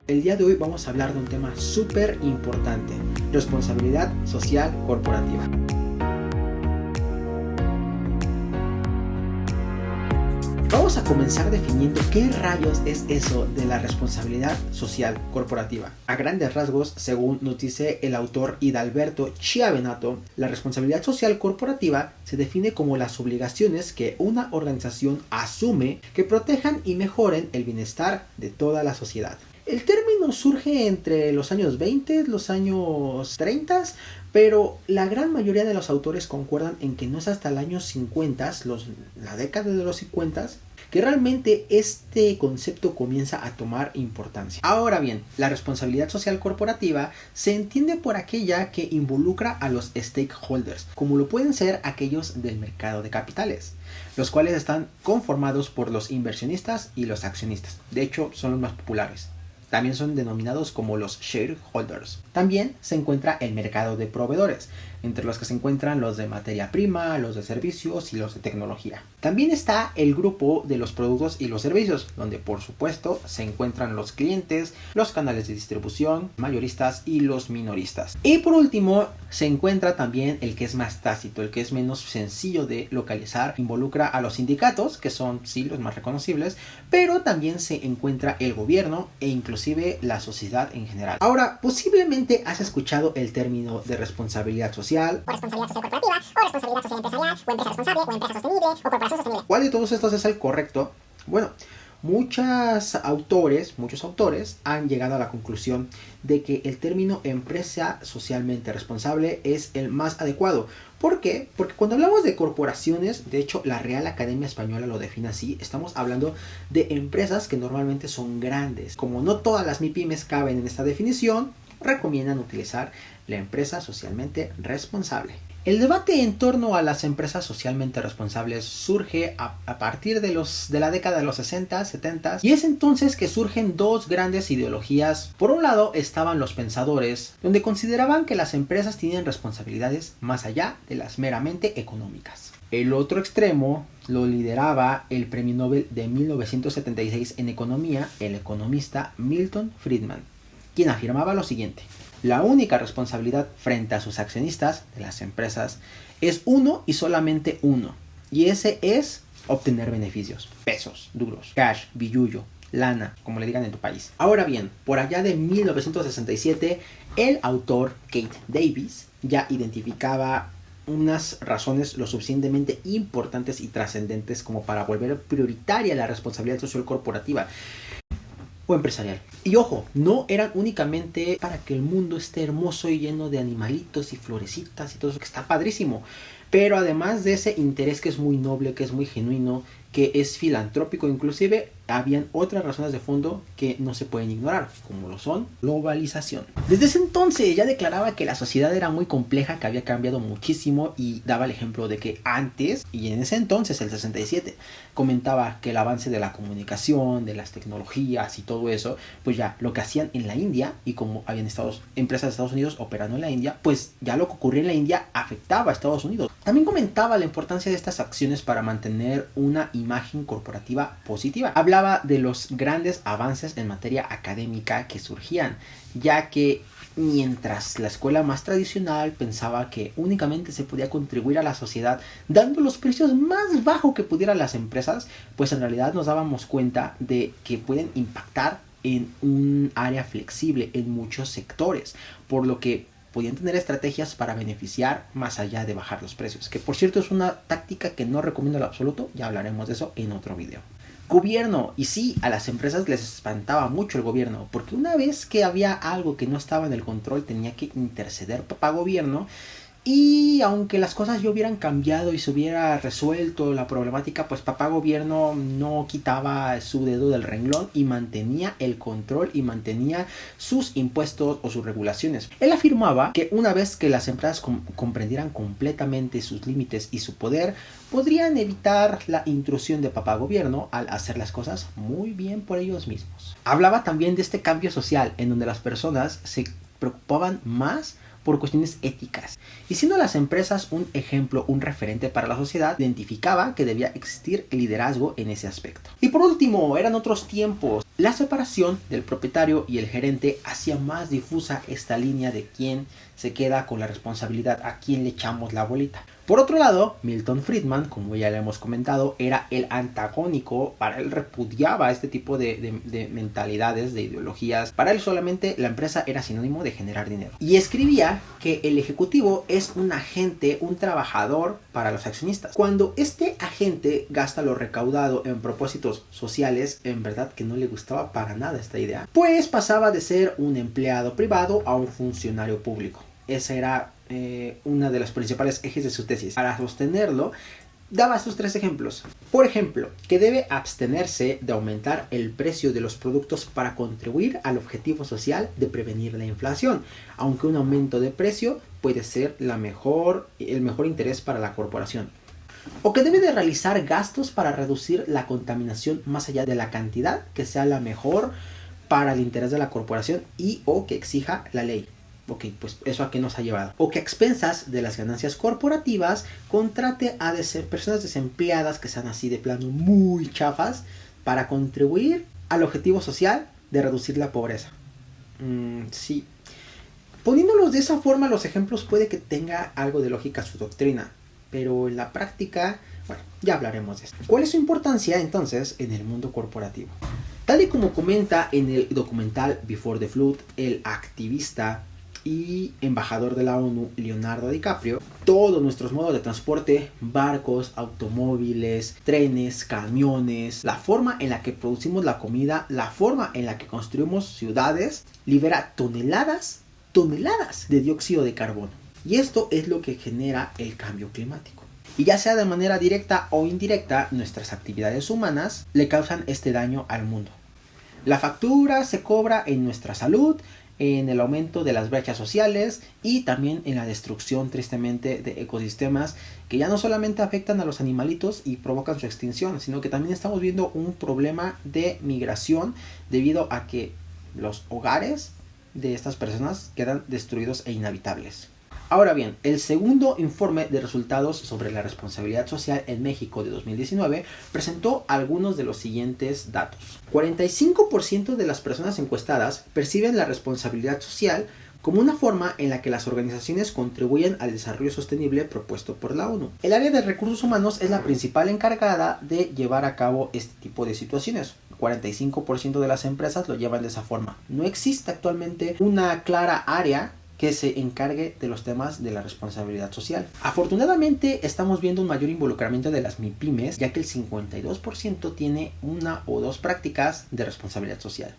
El día de hoy vamos a hablar de un tema súper importante: responsabilidad social corporativa. Vamos a comenzar definiendo qué rayos es eso de la responsabilidad social corporativa. A grandes rasgos, según nos dice el autor Hidalberto Chiavenato, la responsabilidad social corporativa se define como las obligaciones que una organización asume que protejan y mejoren el bienestar de toda la sociedad. El término surge entre los años 20, los años 30, pero la gran mayoría de los autores concuerdan en que no es hasta el año 50, la década de los 50, que realmente este concepto comienza a tomar importancia. Ahora bien, la responsabilidad social corporativa se entiende por aquella que involucra a los stakeholders, como lo pueden ser aquellos del mercado de capitales, los cuales están conformados por los inversionistas y los accionistas. De hecho, son los más populares. También son denominados como los shareholders. También se encuentra el mercado de proveedores, entre los que se encuentran los de materia prima, los de servicios y los de tecnología. También está el grupo de los productos y los servicios, donde por supuesto se encuentran los clientes, los canales de distribución, mayoristas y los minoristas. Y por último se encuentra también el que es más tácito, el que es menos sencillo de localizar. Involucra a los sindicatos, que son sí los más reconocibles, pero también se encuentra el gobierno e inclusive la sociedad en general. Ahora, posiblemente has escuchado el término de responsabilidad social, o responsabilidad social corporativa, o responsabilidad social empresarial, o empresa responsable, o empresa sostenible, o corporación sostenible. ¿Cuál de todos estos es el correcto? Bueno, muchos autores han llegado a la conclusión de que el término empresa socialmente responsable es el más adecuado. ¿Por qué? Porque cuando hablamos de corporaciones, de hecho la Real Academia Española lo define así, estamos hablando de empresas que normalmente son grandes. Como no todas las MIPYMES caben en esta definición, recomiendan utilizar la empresa socialmente responsable. El debate en torno a las empresas socialmente responsables surge a partir de la década de los 60, 70, y es entonces que surgen dos grandes ideologías. Por un lado estaban los pensadores, donde consideraban que las empresas tienen responsabilidades más allá de las meramente económicas. El otro extremo lo lideraba el premio Nobel de 1976 en economía, el economista Milton Friedman, quien afirmaba lo siguiente: la única responsabilidad frente a sus accionistas de las empresas es uno y solamente uno, y ese es obtener beneficios, pesos duros, cash, billullo, lana, como le digan en tu país. Ahora bien, por allá de 1967, el autor Kate Davis ya identificaba unas razones lo suficientemente importantes y trascendentes como para volver prioritaria la responsabilidad social corporativa o empresarial. Y ojo, no eran únicamente para que el mundo esté hermoso y lleno de animalitos y florecitas y todo eso, que está padrísimo, pero además de ese interés que es muy noble, que es muy genuino, que es filantrópico, inclusive habían otras razones de fondo que no se pueden ignorar, como lo son globalización. Desde ese entonces ya declaraba que la sociedad era muy compleja, que había cambiado muchísimo, y daba el ejemplo de que antes, y en ese entonces, el 67, comentaba que el avance de la comunicación, de las tecnologías y todo eso, pues ya lo que hacían en la India, y como habían empresas de Estados Unidos operando en la India, pues ya lo que ocurría en la India afectaba a Estados Unidos. También comentaba la importancia de estas acciones para mantener una imagen corporativa positiva. Hablaba de los grandes avances en materia académica que surgían, ya que mientras la escuela más tradicional pensaba que únicamente se podía contribuir a la sociedad dando los precios más bajos que pudieran las empresas, pues en realidad nos dábamos cuenta de que pueden impactar en un área flexible en muchos sectores, por lo que podían tener estrategias para beneficiar más allá de bajar los precios, que por cierto es una táctica que no recomiendo en absoluto, ya hablaremos de eso en otro video. Gobierno, y sí, a las empresas les espantaba mucho el gobierno, porque una vez que había algo que no estaba en el control tenía que interceder papá gobierno. Y aunque las cosas ya hubieran cambiado y se hubiera resuelto la problemática, pues papá gobierno no quitaba su dedo del renglón y mantenía el control y mantenía sus impuestos o sus regulaciones. Él afirmaba que una vez que las empresas comprendieran completamente sus límites y su poder, podrían evitar la intrusión de papá gobierno al hacer las cosas muy bien por ellos mismos. Hablaba también de este cambio social en donde las personas se preocupaban más por cuestiones éticas. Y siendo las empresas un ejemplo, un referente para la sociedad, identificaba que debía existir liderazgo en ese aspecto. Y por último, eran otros tiempos. La separación del propietario y el gerente hacía más difusa esta línea de quién se queda con la responsabilidad, a quién le echamos la bolita. Por otro lado, Milton Friedman, como ya le hemos comentado, era el antagónico. Para él repudiaba este tipo de mentalidades, de ideologías. Para él solamente la empresa era sinónimo de generar dinero. Y escribía que el ejecutivo es un agente, un trabajador para los accionistas. Cuando este agente gasta lo recaudado en propósitos sociales, en verdad que no le gustaba para nada esta idea, pues pasaba de ser un empleado privado a un funcionario público. Esa era una de los principales ejes de su tesis. Para sostenerlo, daba estos 3 ejemplos. Por ejemplo, que debe abstenerse de aumentar el precio de los productos para contribuir al objetivo social de prevenir la inflación, aunque un aumento de precio puede ser el mejor interés para la corporación. O que debe de realizar gastos para reducir la contaminación más allá de la cantidad que sea la mejor para el interés de la corporación y o que exija la ley. Ok, pues eso a qué nos ha llevado. O que a expensas de las ganancias corporativas contrate a personas desempleadas que sean así de plano muy chafas para contribuir al objetivo social de reducir la pobreza. Sí. Poniéndolos de esa forma, los ejemplos puede que tenga algo de lógica su doctrina, pero en la práctica, bueno, ya hablaremos de eso. ¿Cuál es su importancia entonces en el mundo corporativo? Tal y como comenta en el documental Before the Flood, el activista y embajador de la ONU, Leonardo DiCaprio, todos nuestros modos de transporte, barcos, automóviles, trenes, camiones, la forma en la que producimos la comida, la forma en la que construimos ciudades, libera toneladas de dióxido de carbono. Y esto es lo que genera el cambio climático. Y ya sea de manera directa o indirecta, nuestras actividades humanas le causan este daño al mundo. La factura se cobra en nuestra salud, en el aumento de las brechas sociales y también en la destrucción tristemente de ecosistemas que ya no solamente afectan a los animalitos y provocan su extinción, sino que también estamos viendo un problema de migración debido a que los hogares de estas personas quedan destruidos e inhabitables. Ahora bien, el segundo informe de resultados sobre la responsabilidad social en México de 2019 presentó algunos de los siguientes datos. 45% de las personas encuestadas perciben la responsabilidad social como una forma en la que las organizaciones contribuyen al desarrollo sostenible propuesto por la ONU. El área de recursos humanos es la principal encargada de llevar a cabo este tipo de situaciones. 45% de las empresas lo llevan de esa forma. No existe actualmente una clara área que se encargue de los temas de la responsabilidad social. Afortunadamente estamos viendo un mayor involucramiento de las MIPYMES, ya que el 52% tiene una o dos prácticas de responsabilidad social.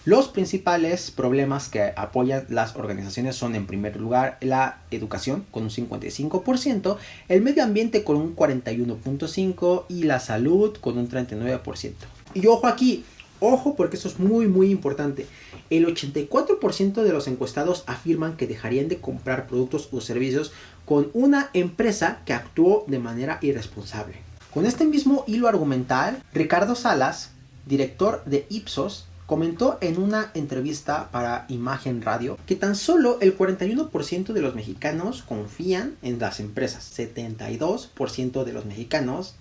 Los principales problemas que apoyan las organizaciones son, en primer lugar, la educación con un 55%, el medio ambiente con un 41.5% y la salud con un 39%. Y ojo aquí, ojo porque esto es muy importante. El 84% de los encuestados afirman que dejarían de comprar productos o servicios con una empresa que actuó de manera irresponsable. Con este mismo hilo argumental, Ricardo Salas, director de Ipsos, comentó en una entrevista para Imagen Radio que tan solo el 41% de los mexicanos confían en las empresas. 72% de los mexicanos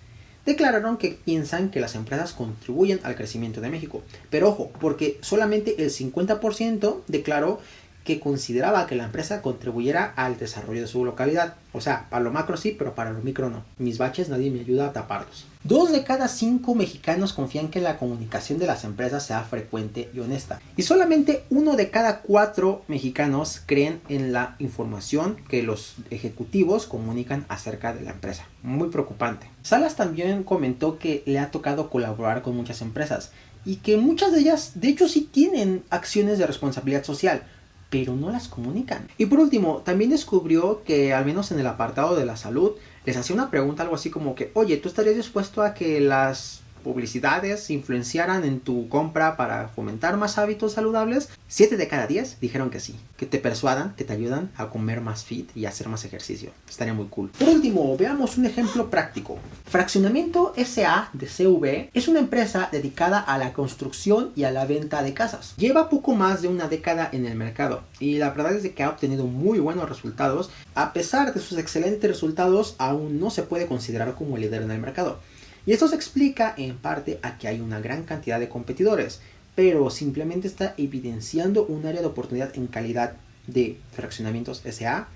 declararon que piensan que las empresas contribuyen al crecimiento de México. Pero ojo, porque solamente el 50% declaró que consideraba que la empresa contribuyera al desarrollo de su localidad. O sea, para lo macro sí, pero para lo micro no. Mis baches nadie me ayuda a taparlos. 2 de cada 5 mexicanos confían que la comunicación de las empresas sea frecuente y honesta. Y solamente 1 de cada 4 mexicanos creen en la información que los ejecutivos comunican acerca de la empresa. Muy preocupante. Salas también comentó que le ha tocado colaborar con muchas empresas y que muchas de ellas, de hecho, sí tienen acciones de responsabilidad social, pero no las comunican. Y por último, también descubrió que, al menos en el apartado de la salud, les hacía una pregunta algo así como que, oye, ¿tú estarías dispuesto a que las publicidades influenciaran en tu compra para fomentar más hábitos saludables? 7 de cada 10 dijeron que sí, que te persuadan, que te ayudan a comer más fit y a hacer más ejercicio. Estaría muy cool. Por último, veamos un ejemplo práctico. Fraccionamiento SA de CV es una empresa dedicada a la construcción y a la venta de casas. Lleva poco más de una década en el mercado y la verdad es que ha obtenido muy buenos resultados. A pesar de sus excelentes resultados, aún no se puede considerar como líder en el mercado. Y esto se explica en parte a que hay una gran cantidad de competidores, pero simplemente está evidenciando un área de oportunidad en calidad de Fraccionamientos S.A.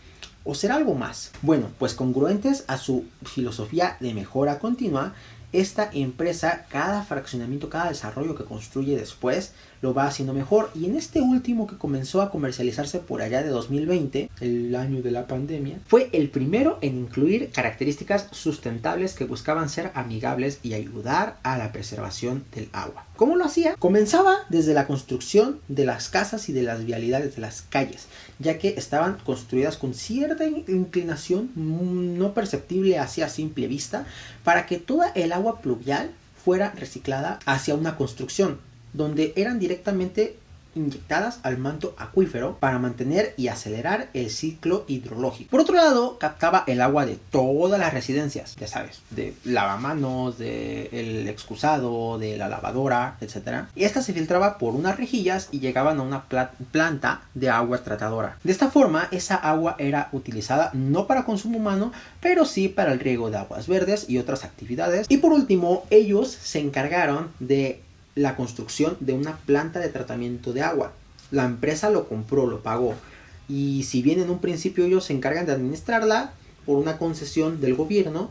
¿O será algo más? Bueno, pues congruentes a su filosofía de mejora continua, esta empresa, cada fraccionamiento, cada desarrollo que construye después, lo va haciendo mejor. Y en este último, que comenzó a comercializarse por allá de 2020, el año de la pandemia, fue el primero en incluir características sustentables que buscaban ser amigables y ayudar a la preservación del agua. ¿Cómo lo hacía? Comenzaba desde la construcción de las casas y de las vialidades de las calles, ya que estaban construidas con cierta inclinación no perceptible hacia simple vista, para que toda el agua pluvial fuera reciclada hacia una construcción, donde eran directamente inyectadas al manto acuífero para mantener y acelerar el ciclo hidrológico. Por otro lado, captaba el agua de todas las residencias, ya sabes, de lavamanos, del excusado, de la lavadora, etc. Y esta se filtraba por unas rejillas y llegaban a una planta de agua tratadora. De esta forma, esa agua era utilizada no para consumo humano, pero sí para el riego de aguas verdes y otras actividades. Y por último, ellos se encargaron de la construcción de una planta de tratamiento de agua. La empresa lo compró, lo pagó, y si bien en un principio ellos se encargan de administrarla por una concesión del gobierno,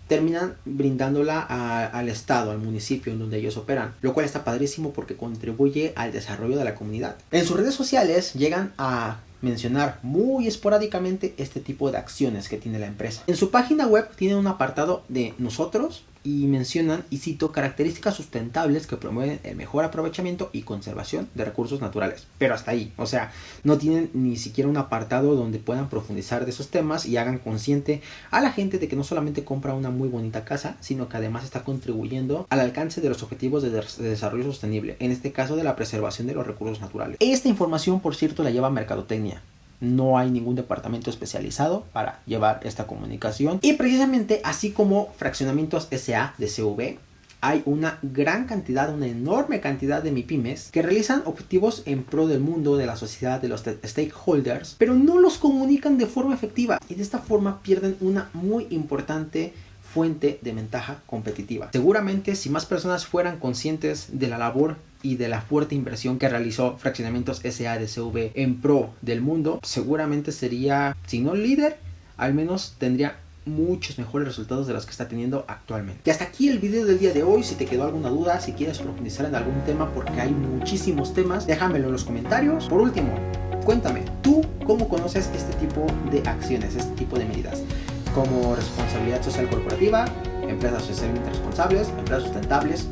terminan brindándola al estado, al municipio en donde ellos operan, lo cual está padrísimo porque contribuye al desarrollo de la comunidad. En sus redes sociales llegan a mencionar muy esporádicamente este tipo de acciones que tiene la empresa. En su página web tienen un apartado de nosotros y mencionan, y cito, características sustentables que promueven el mejor aprovechamiento y conservación de recursos naturales. Pero hasta ahí, o sea, no tienen ni siquiera un apartado donde puedan profundizar de esos temas y hagan consciente a la gente de que no solamente compra una muy bonita casa, sino que además está contribuyendo al alcance de los objetivos de desarrollo sostenible, en este caso de la preservación de los recursos naturales. Esta información, por cierto, la lleva Mercadotecnia. No hay ningún departamento especializado para llevar esta comunicación. Y precisamente así como Fraccionamientos S.A. de CV, hay una gran cantidad, una enorme cantidad de MIPYMES que realizan objetivos en pro del mundo, de la sociedad, de los stakeholders, pero no los comunican de forma efectiva, y de esta forma pierden una muy importante fuente de ventaja competitiva. Seguramente, si más personas fueran conscientes de la labor y de la fuerte inversión que realizó Fraccionamientos S.A. de CV en pro del mundo, seguramente sería, si no líder, al menos tendría muchos mejores resultados de los que está teniendo actualmente. Y hasta aquí el video del día de hoy. Si te quedó alguna duda, si quieres profundizar en algún tema, porque hay muchísimos temas, déjamelo en los comentarios. Por último, cuéntame, ¿tú cómo conoces este tipo de acciones, este tipo de medidas? Como responsabilidad social corporativa, empresas socialmente responsables, empresas sustentables.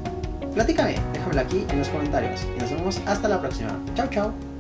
Platícame, déjamelo aquí en los comentarios y nos vemos hasta la próxima. Chao, chao.